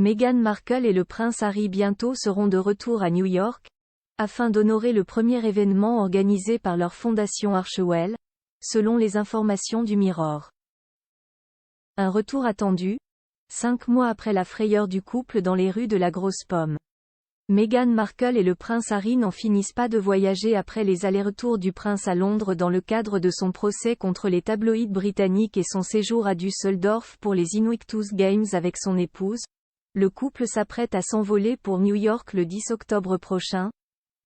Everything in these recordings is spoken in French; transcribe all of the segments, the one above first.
Meghan Markle et le prince Harry bientôt seront de retour à New York, afin d'honorer le premier événement organisé par leur fondation Archewell, selon les informations du Mirror. Un retour attendu, 5 mois après la frayeur du couple dans les rues de la Grosse Pomme. Meghan Markle et le prince Harry n'en finissent pas de voyager après les allers-retours du prince à Londres dans le cadre de son procès contre les tabloïds britanniques et son séjour à Düsseldorf pour les Invictus Games avec son épouse. Le couple s'apprête à s'envoler pour New York le 10 octobre prochain,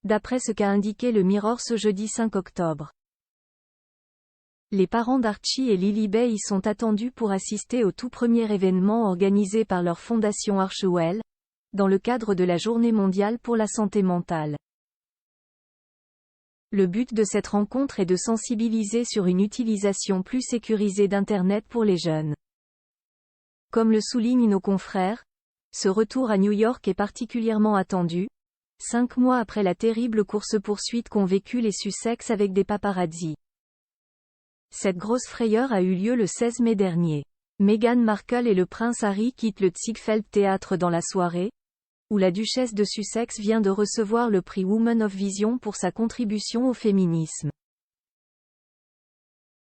d'après ce qu'a indiqué le Mirror ce jeudi 5 octobre. Les parents d'Archie et Lilibet y sont attendus pour assister au tout premier événement organisé par leur fondation Archewell, dans le cadre de la Journée mondiale pour la santé mentale. Le but de cette rencontre est de sensibiliser sur une utilisation plus sécurisée d'Internet pour les jeunes. Comme le soulignent nos confrères, ce retour à New York est particulièrement attendu, 5 mois après la terrible course-poursuite qu'ont vécu les Sussex avec des paparazzis. Cette grosse frayeur a eu lieu le 16 mai dernier. Meghan Markle et le prince Harry quittent le Ziegfeld Theatre dans la soirée, où la duchesse de Sussex vient de recevoir le prix Woman of Vision pour sa contribution au féminisme.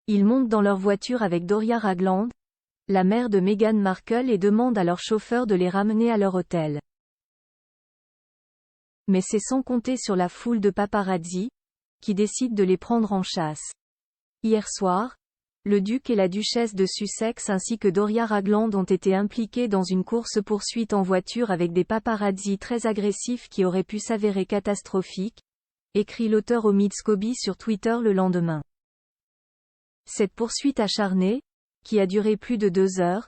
Ils montent dans leur voiture avec Doria Ragland, la mère de Meghan Markle, et demandent à leur chauffeur de les ramener à leur hôtel. Mais c'est sans compter sur la foule de paparazzi, qui décident de les prendre en chasse. Hier soir, le duc et la duchesse de Sussex ainsi que Doria Ragland ont été impliqués dans une course-poursuite en voiture avec des paparazzis très agressifs qui auraient pu s'avérer catastrophiques, écrit l'auteur Omid Scobie sur Twitter le lendemain. Cette poursuite acharnée, qui a duré plus de 2 heures,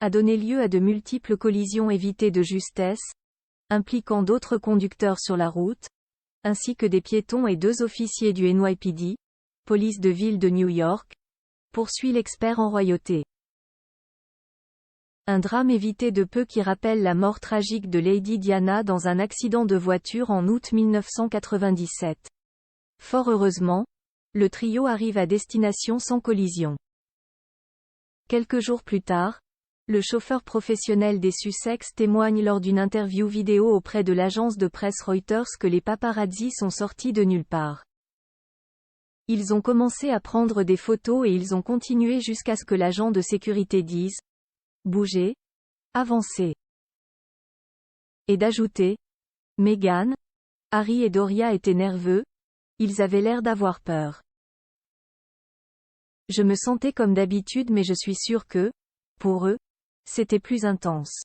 a donné lieu à de multiples collisions évitées de justesse, impliquant d'autres conducteurs sur la route, ainsi que des piétons et 2 officiers du NYPD, police de ville de New York, poursuit l'expert en royauté. Un drame évité de peu qui rappelle la mort tragique de Lady Diana dans un accident de voiture en août 1997. Fort heureusement, le trio arrive à destination sans collision. Quelques jours plus tard, le chauffeur professionnel des Sussex témoigne lors d'une interview vidéo auprès de l'agence de presse Reuters que les paparazzis sont sortis de nulle part. Ils ont commencé à prendre des photos et ils ont continué jusqu'à ce que l'agent de sécurité dise « Bougez, avancez ». Et d'ajouter « Meghan, Harry et Doria étaient nerveux, ils avaient l'air d'avoir peur. Je me sentais comme d'habitude mais je suis sûr que, pour eux, c'était plus intense. »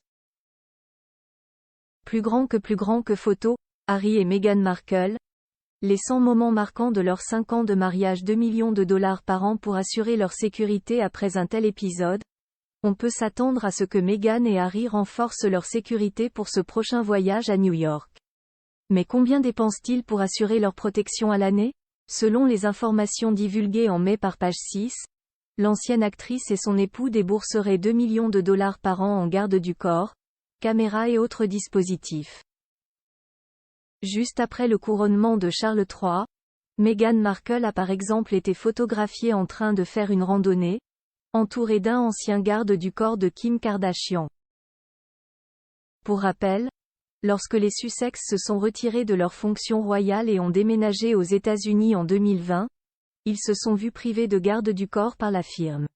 Plus grand que photo, Harry et Meghan Markle. Les 100 moments marquants de leurs 5 ans de mariage, $2 millions par an pour assurer leur sécurité après un tel épisode. On peut s'attendre à ce que Meghan et Harry renforcent leur sécurité pour ce prochain voyage à New York. Mais combien dépensent-ils pour assurer leur protection à l'année? Selon les informations divulguées en mai par Page 6, l'ancienne actrice et son époux débourseraient $2 millions par an en garde du corps, caméras et autres dispositifs. Juste après le couronnement de Charles III, Meghan Markle a par exemple été photographiée en train de faire une randonnée, entourée d'un ancien garde du corps de Kim Kardashian. Pour rappel, lorsque les Sussex se sont retirés de leurs fonctions royales et ont déménagé aux États-Unis en 2020, ils se sont vus privés de garde du corps par la firme.